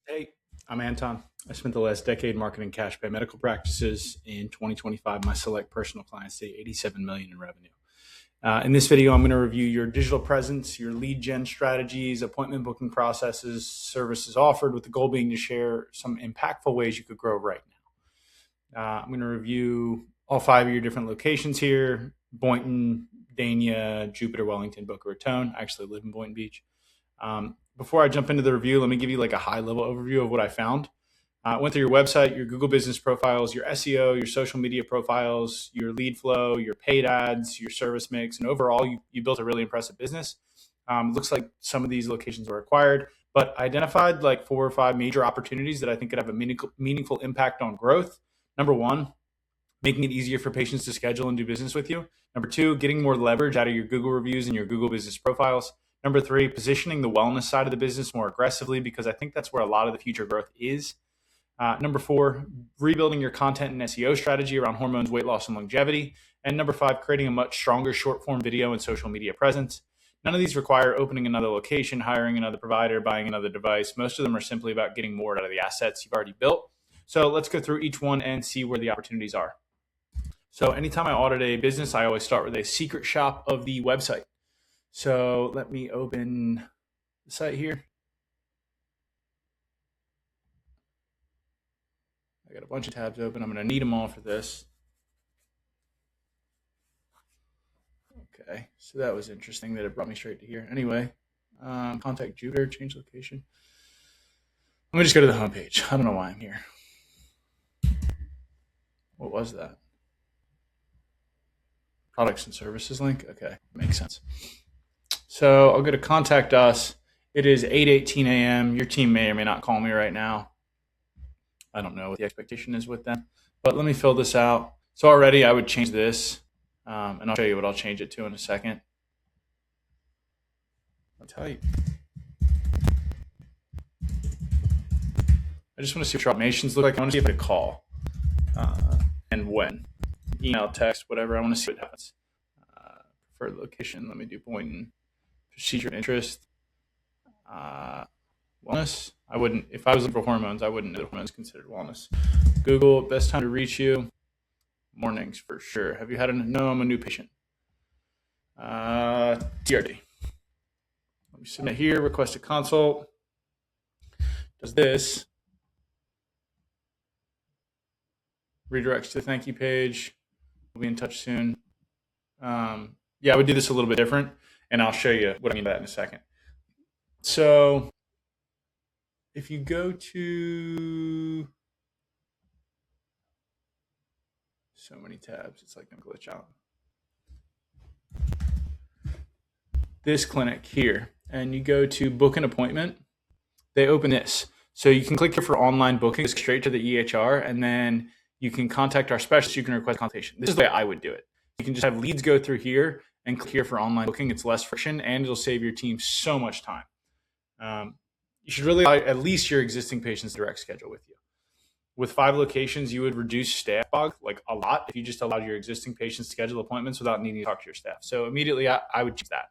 Hey, I'm Anton. I spent the last decade marketing cash pay medical practices. In 2025, my select personal clients did 87 million in revenue. In this video, I'm going to review your digital presence, your lead gen strategies, appointment booking processes, services offered, with the goal being to share some impactful ways you could grow right now. I'm going to review all 5 of your different locations here: Boynton, Dania, Jupiter, Wellington, Boca Raton. I actually live in Boynton Beach. Before I jump into the review, let me give you like a high level overview of what I found. I went through your website, your Google business profiles, your SEO, your social media profiles, your lead flow, your paid ads, your service mix, and overall, you built a really impressive business. Looks like some of these locations were acquired, but I identified like 4 or 5 major opportunities that I think could have a meaningful impact on growth. Number 1, making it easier for patients to schedule and do business with you. Number 2, getting more leverage out of your Google reviews and your Google business profiles. Number 3, positioning the wellness side of the business more aggressively, because I think that's where a lot of the future growth is. Number 4, rebuilding your content and SEO strategy around hormones, weight loss, and longevity. And number 5, creating a much stronger short form video and social media presence. None of these require opening another location, hiring another provider, buying another device. Most of them are simply about getting more out of the assets you've already built. So let's go through each one and see where the opportunities are. So anytime I audit a business, I always start with a secret shop of the website. So let me open the site here. I got a bunch of tabs open. I'm going to need them all for this. Okay, so that was interesting that it brought me straight to here. Anyway, contact Jupiter, change location. Let me just go to the homepage. I don't know why I'm here. What was that? Products and services link? Okay, makes sense. So I'll go to contact us. It is 8:18 a.m. Your team may or may not call me right now. I don't know what the expectation is with them, but let me fill this out. So already I would change this, and I'll show you what I'll change it to in a second. I'll tell you. I just want to see what your automations look like. I want to see if I call and when. Email, text, whatever. I want to see what happens. Preferred location. Let me do Boynton. Procedure of interest. Wellness. I wouldn't, if I was looking for hormones, I wouldn't know that hormones considered wellness. Google, best time to reach you. Mornings for sure. Have you had no, I'm a new patient. TRD. Let me submit here, request a consult. Does this. Redirects to the thank you page. We'll be in touch soon. Yeah, I would do this a little bit different, and I'll show you what I mean by that in a second. So if you go to so many tabs, it's like going to glitch out. This clinic here, and you go to book an appointment, they open this. So you can click here for online booking, straight to the EHR, and then you can contact our specialist. You can request a consultation. This is the way I would do it. You can just have leads go through here and click here for online booking. It's less friction, and it'll save your team so much time. You should really at least your existing patients direct schedule with you. With 5 locations, you would reduce staff bog like a lot if you just allowed your existing patients to schedule appointments without needing to talk to your staff. So immediately I would choose that.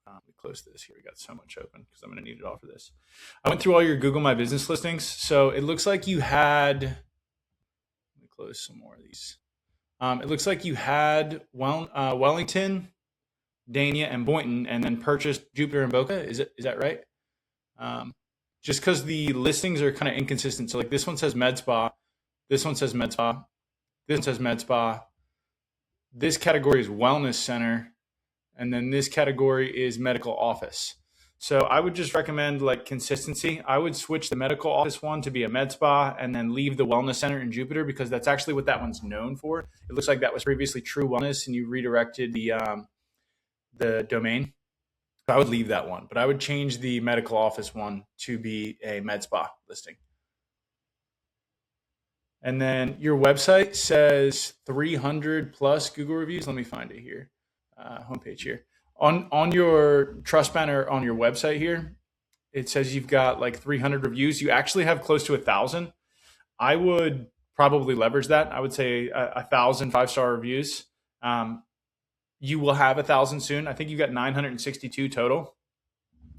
Let me close this here. We got so much open because I'm going to need it all for this. I went through all your Google My Business listings. So it looks like you had, let me close some more of these. It looks like you had Wellington, Dania, and Boynton, and then purchased Jupiter and Boca. Is that right? Just because the listings are kind of inconsistent. So like this one says Medspa, this one says Medspa, this one says Medspa. This category is Wellness Center, and then this category is Medical Office. So I would just recommend like consistency. I would switch the Medical Office one to be a Medspa and then leave the Wellness Center in Jupiter, because that's actually what that one's known for. It looks like that was previously True Wellness, and you redirected the domain. So I would leave that one, but I would change the Medical Office one to be a Medspa listing. And then your website says 300 plus Google reviews. Let me find it here. Homepage here. On your trust banner on your website here, it says you've got like 300 reviews. You actually have close to 1,000. I would probably leverage that. I would say 1,000 5-star reviews. You will have 1,000 soon. I think you got 962 total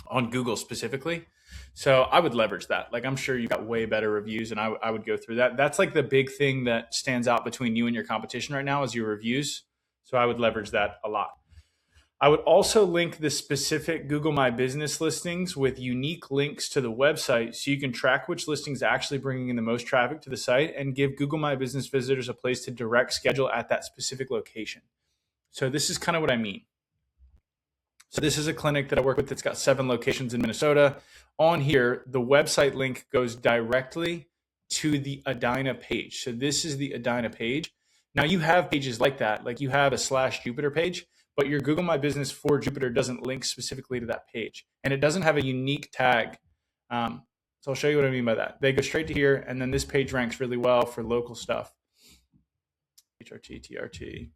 on Google specifically. So I would leverage that. Like, I'm sure you got way better reviews, and I would go through that. That's like the big thing that stands out between you and your competition right now is your reviews. So I would leverage that a lot. I would also link the specific Google My Business listings with unique links to the website so you can track which listings are actually bringing in the most traffic to the site and give Google My Business visitors a place to direct schedule at that specific location. So this is kind of what I mean. So this is a clinic that I work with that's got 7 locations in Minnesota. On here, the website link goes directly to the Adina page. So this is the Adina page. Now you have pages like that, like you have a /Jupiter page, but your Google My Business for Jupiter doesn't link specifically to that page. And it doesn't have a unique tag. So I'll show you what I mean by that. They go straight to here, and then this page ranks really well for local stuff. HRT, TRT,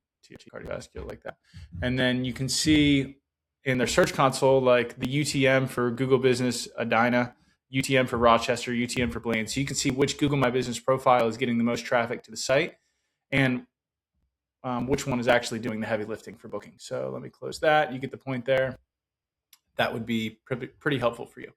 cardiovascular, like that. And then you can see in their search console, like the UTM for Google Business, Adina, UTM for Rochester, UTM for Blaine. So you can see which Google My Business profile is getting the most traffic to the site and which one is actually doing the heavy lifting for booking. So let me close that. You get the point there. That would be pretty helpful for you.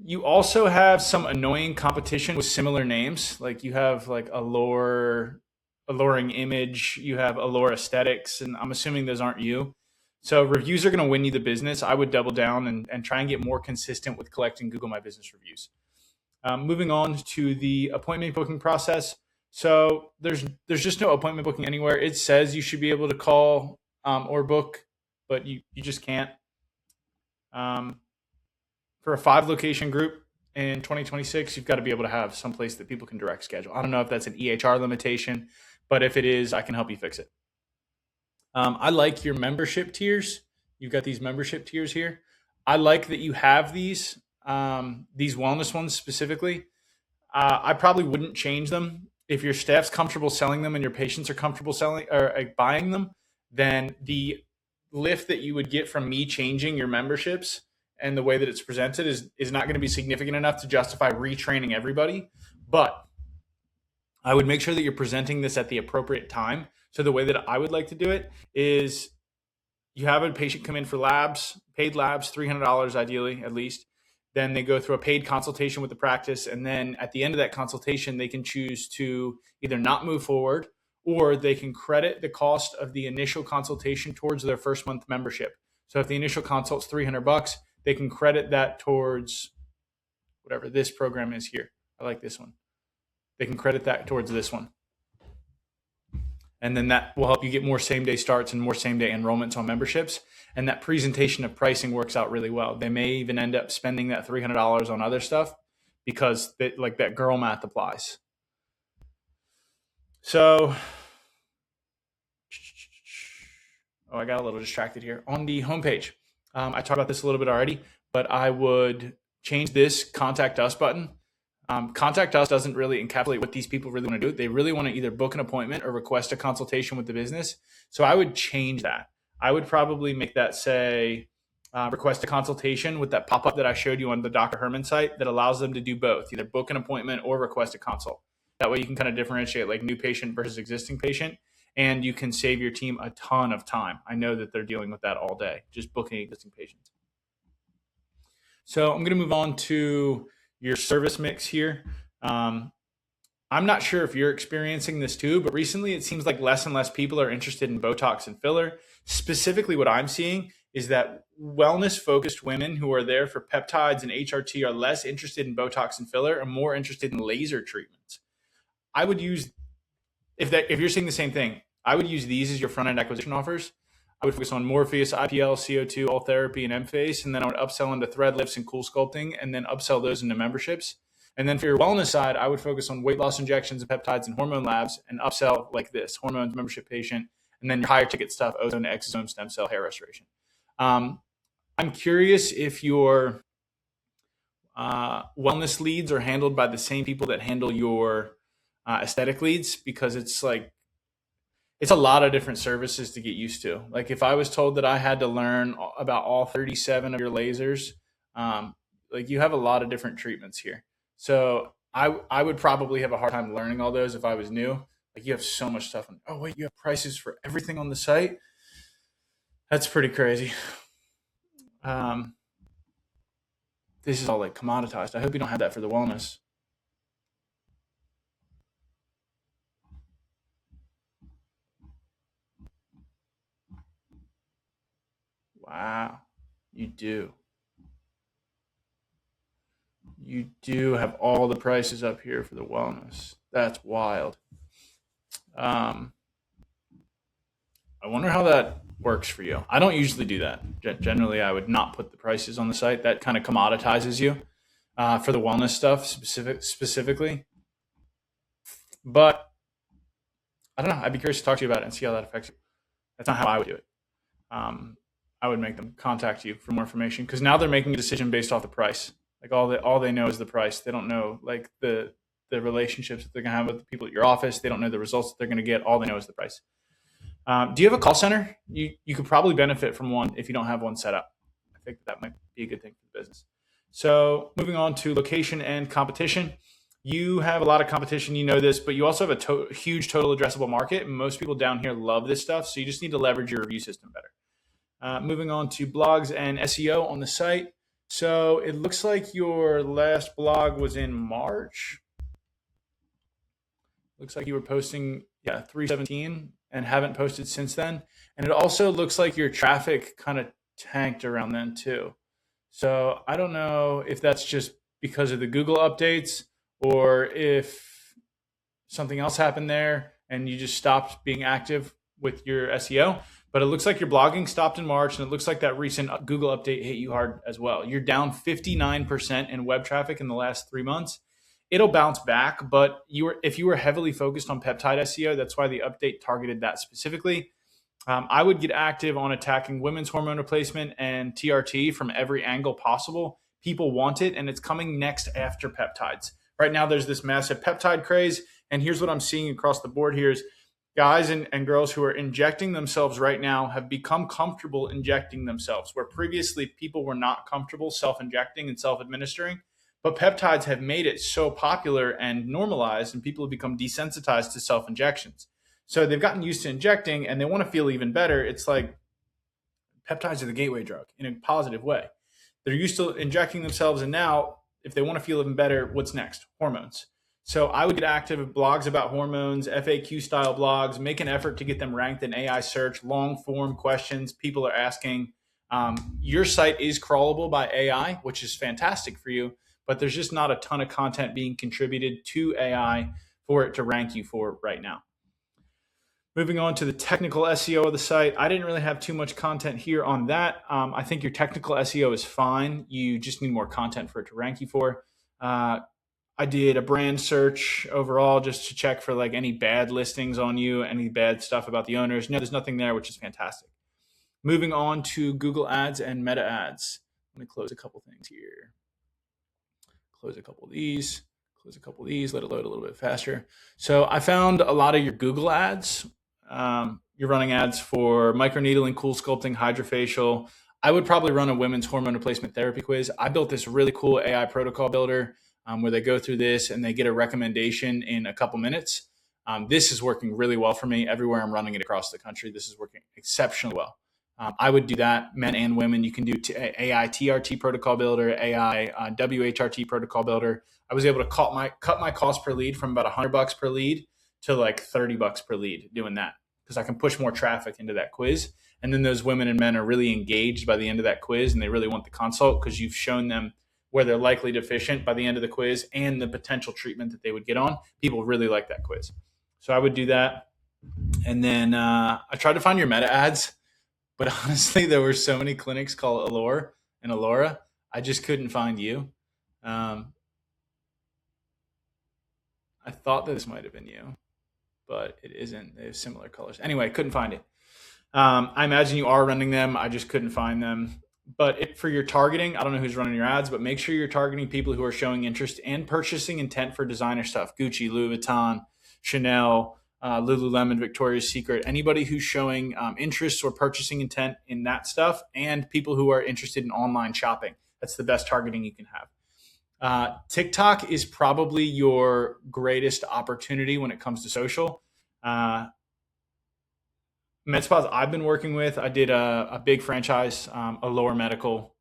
You also have some annoying competition with similar names. Like you have like Alluring Image, you have Allura Aesthetics, and I'm assuming those aren't you. So reviews are going to win you the business. I would double down and try and get more consistent with collecting Google My Business reviews. Moving on to the appointment booking process. So there's just no appointment booking anywhere. It says you should be able to call or book, but you just can't. For a 5-location group in 2026, you've got to be able to have some place that people can direct schedule. I don't know if that's an EHR limitation, but if it is, I can help you fix it. I like your membership tiers. You've got these membership tiers here. I like that you have these wellness ones specifically. I probably wouldn't change them. If your staff's comfortable selling them and your patients are comfortable selling or buying them, then the lift that you would get from me changing your memberships and the way that it's presented is not going to be significant enough to justify retraining everybody. But I would make sure that you're presenting this at the appropriate time. So the way that I would like to do it is you have a patient come in for labs, paid labs, $300 ideally, at least. Then they go through a paid consultation with the practice. And then at the end of that consultation, they can choose to either not move forward or they can credit the cost of the initial consultation towards their first month membership. So if the initial consult's $300, they can credit that towards whatever this program is here. I like this one. They can credit that towards this one. And then that will help you get more same-day starts and more same-day enrollments on memberships. And that presentation of pricing works out really well. They may even end up spending that $300 on other stuff because like that girl math applies. So, I got a little distracted here. On the homepage, I talked about this a little bit already, but I would change this Contact Us button. Contact Us doesn't really encapsulate what these people really want to do. They really want to either book an appointment or request a consultation with the business. So I would change that. I would probably make that say, request a consultation with that pop-up that I showed you on the Dr. Herman site that allows them to do both, either book an appointment or request a consult. That way you can kind of differentiate like new patient versus existing patient, and you can save your team a ton of time. I know that they're dealing with that all day, just booking existing patients. So I'm going to move on to your service mix here. I'm not sure if you're experiencing this too, but recently it seems like less and less people are interested in Botox and filler. Specifically, what I'm seeing is that wellness-focused women who are there for peptides and HRT are less interested in Botox and filler and more interested in laser treatments. I would use, if you're seeing the same thing, I would use these as your front-end acquisition offers. I would focus on Morpheus, IPL, CO2, All Therapy, and M-Face, and then I would upsell into thread lifts and cool sculpting, and then upsell those into memberships. And then for your wellness side, I would focus on weight loss injections and peptides and hormone labs and upsell like this, hormones, membership patient, and then your higher ticket stuff, ozone, exosome, stem cell, hair restoration. I'm curious if your wellness leads are handled by the same people that handle your aesthetic leads, because it's a lot of different services to get used to. Like if I was told that I had to learn about all 37 of your lasers, like you have a lot of different treatments here. So I would probably have a hard time learning all those if I was new. Like you have so much stuff. Oh wait, you have prices for everything on the site? That's pretty crazy. this is all like commoditized. I hope you don't have that for the wellness. Wow, you do. You do have all the prices up here for the wellness. That's wild. Um, I wonder how that works for you. I don't usually do that. Generally, I would not put the prices on the site. That kind of commoditizes you for the wellness stuff specifically. But I don't know. I'd be curious to talk to you about it and see how that affects you. That's not how I would do it. I would make them contact you for more information because now they're making a decision based off the price. Like all they know is the price. They don't know like the relationships that they're gonna have with the people at your office. They don't know the results that they're gonna get. All they know is the price. Do you have a call center? You could probably benefit from one if you don't have one set up. I think that might be a good thing for the business. So moving on to location and competition. You have a lot of competition, you know this, but you also have a huge total addressable market. Most people down here love this stuff, so you just need to leverage your review system better. Moving on to blogs and SEO on the site. So it looks like your last blog was in March. Looks like you were posting, 317 and haven't posted since then. And it also looks like your traffic kind of tanked around then too. So I don't know if that's just because of the Google updates or if something else happened there and you just stopped being active with your SEO. But it looks like your blogging stopped in March, and it looks like that recent Google update hit you hard as well. You're down 59% in web traffic in the last 3 months. It'll bounce back, but if you were heavily focused on peptide SEO, that's why the update targeted that specifically. I would get active on attacking women's hormone replacement and TRT from every angle possible. People want it, and it's coming next after peptides. Right now, there's this massive peptide craze, and here's what I'm seeing across the board here is guys and girls who are injecting themselves right now have become comfortable injecting themselves, where previously people were not comfortable self-injecting and self-administering. But peptides have made it so popular and normalized, and people have become desensitized to self-injections. So they've gotten used to injecting, and they want to feel even better. It's like peptides are the gateway drug in a positive way. They're used to injecting themselves, and now if they want to feel even better, what's next? Hormones. So I would get active in blogs about hormones, FAQ style blogs, make an effort to get them ranked in AI search, long form questions people are asking. Your site is crawlable by AI, which is fantastic for you, but there's just not a ton of content being contributed to AI for it to rank you for right now. Moving on to the technical SEO of the site. I didn't really have too much content here on that. I think your technical SEO is fine. You just need more content for it to rank you for. I did a brand search overall just to check for like any bad listings on you, any bad stuff about the owners. No, there's nothing there, which is fantastic. Moving on to Google Ads and Meta Ads. Let me close a couple things here. Close a couple of these. Close a couple of these. Let it load a little bit faster. So I found a lot of your Google Ads. You're running ads for microneedling, cool sculpting, hydrofacial. I would probably run a women's hormone replacement therapy quiz. I built this really cool AI protocol builder where they go through this and they get a recommendation in a couple minutes. This is working really well for me everywhere I'm running it across the country. This is working exceptionally well. I would do that, men and women. You can do AI TRT protocol builder, AI WHRT protocol builder. I was able to cut my cost per lead from about $100 per lead to like $30 per lead doing that because I can push more traffic into that quiz. And then those women and men are really engaged by the end of that quiz and they really want the consult because you've shown them where they're likely deficient by the end of the quiz and the potential treatment that they would get on. People really like that quiz. So I would do that. And then I tried to find your meta ads, but honestly, there were so many clinics called Allura and Allura. I just couldn't find you. I thought this might have been you, but it isn't. They have similar colors. Anyway, couldn't find it. I imagine you are running them. I just couldn't find them. But for your targeting, I don't know who's running your ads, but make sure you're targeting people who are showing interest and purchasing intent for designer stuff. Gucci, Louis Vuitton, Chanel, Lululemon, Victoria's Secret, anybody who's showing interest or purchasing intent in that stuff, and people who are interested in online shopping. That's the best targeting you can have. TikTok is probably your greatest opportunity when it comes to social. Medspas I've been working with, I did a big franchise, Allure Medical.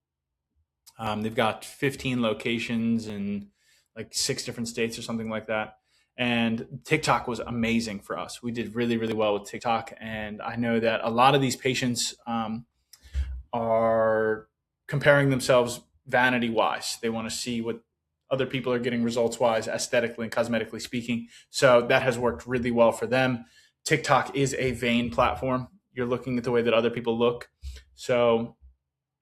They've got 15 locations in like 6 different states or something like that. And TikTok was amazing for us. We did really, really well with TikTok. And I know that a lot of these patients are comparing themselves vanity wise. They want to see what other people are getting results wise, aesthetically and cosmetically speaking. So that has worked really well for them. TikTok is a vain platform. You're looking at the way that other people look. So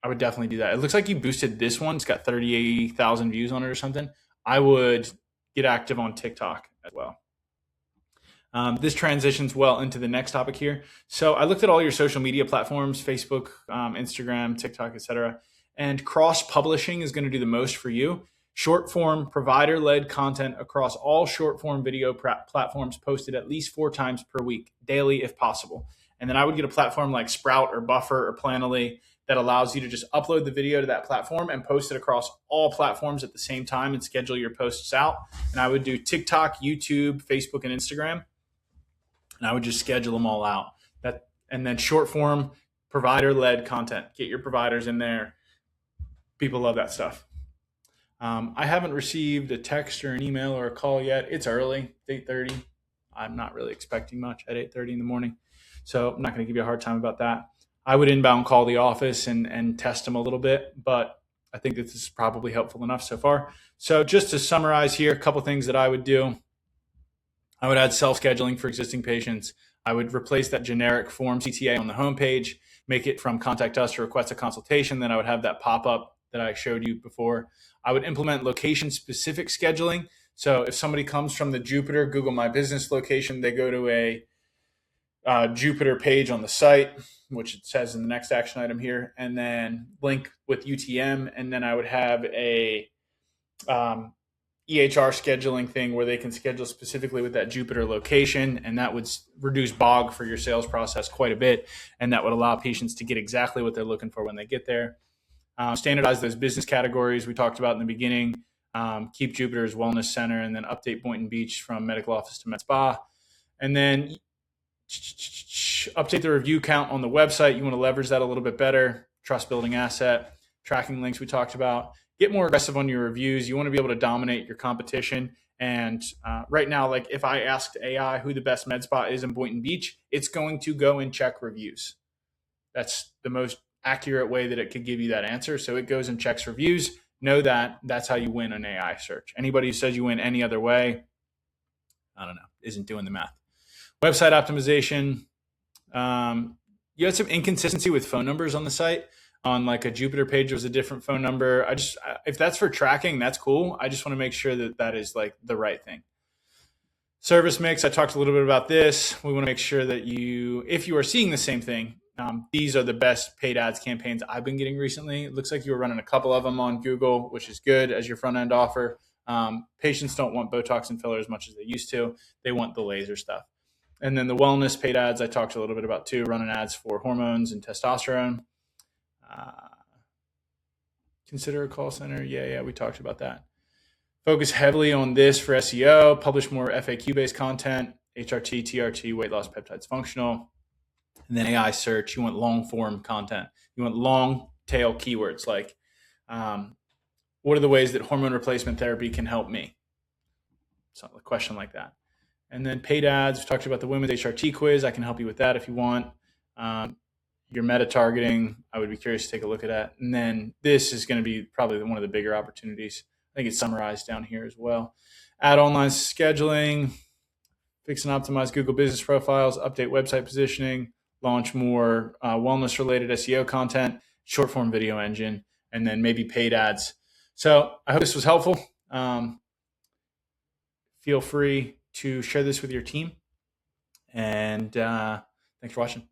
I would definitely do that. It looks like you boosted this one. It's got 38,000 views on it or something. I would get active on TikTok as well. This transitions well into the next topic here. So I looked at all your social media platforms, Facebook, Instagram, TikTok, etc. And cross-publishing is going to do the most for you. Short-form, provider-led content across all short-form video platforms posted at least 4 times per week, daily if possible. And then I would get a platform like Sprout or Buffer or Planoly that allows you to just upload the video to that platform and post it across all platforms at the same time and schedule your posts out. And I would do TikTok, YouTube, Facebook, and Instagram. And I would just schedule them all out. And then short form, provider-led content. Get your providers in there. People love that stuff. I haven't received a text or an email or a call yet. It's early, 8:30. I'm not really expecting much at 8:30 in the morning. So I'm not going to give you a hard time about that. I would inbound call the office and test them a little bit, but I think this is probably helpful enough so far. So just to summarize here, a couple things that I would do. I would add self-scheduling for existing patients. I would replace that generic form CTA on the homepage, make it from contact us to request a consultation. Then I would have that pop up that I showed you before. I would implement location-specific scheduling. So if somebody comes from the Jupiter Google My Business location, they go to a Jupiter page on the site, which it says in the next action item here, and then link with UTM. And then I would have a EHR scheduling thing where they can schedule specifically with that Jupiter location, and that would reduce bog for your sales process quite a bit, and that would allow patients to get exactly what they're looking for when they get there. Standardize those business categories we talked about in the beginning. Keep Jupiter's Wellness Center, and then update Boynton Beach from medical office to Medspa. And then update the review count on the website. You want to leverage that a little bit better. Trust building asset, tracking links we talked about. Get more aggressive on your reviews. You want to be able to dominate your competition. And right now, like if I asked AI who the best med spa is in Boynton Beach, it's going to go and check reviews. That's the most accurate way that it could give you that answer. So it goes and checks reviews. Know that that's how you win an AI search. Anybody who says you win any other way, I don't know, isn't doing the math. Website optimization. You had some inconsistency with phone numbers on the site. On like a Jupiter page, it was a different phone number. If that's for tracking, that's cool. I just want to make sure that that is like the right thing. Service mix. I talked a little bit about this. We want to make sure that if you are seeing the same thing, these are the best paid ads campaigns I've been getting recently. It looks like you were running a couple of them on Google, which is good as your front end offer. Patients don't want Botox and filler as much as they used to. They want the laser stuff. And then the wellness paid ads, I talked a little bit about too, running ads for hormones and testosterone. Consider a call center. Yeah, we talked about that. Focus heavily on this for SEO, publish more FAQ-based content, HRT, TRT, weight loss, peptides, functional. And then AI search, you want long-form content. You want long-tail keywords like what are the ways that hormone replacement therapy can help me? So a question like that. And then paid ads, we talked about the women's HRT quiz. I can help you with that if you want. Your meta targeting, I would be curious to take a look at that. And then this is going to be probably one of the bigger opportunities. I think it's summarized down here as well. Add online scheduling, fix and optimize Google business profiles, update website positioning, launch more wellness-related SEO content, short-form video engine, and then maybe paid ads. So I hope this was helpful. Feel free to share this with your team. And thanks for watching.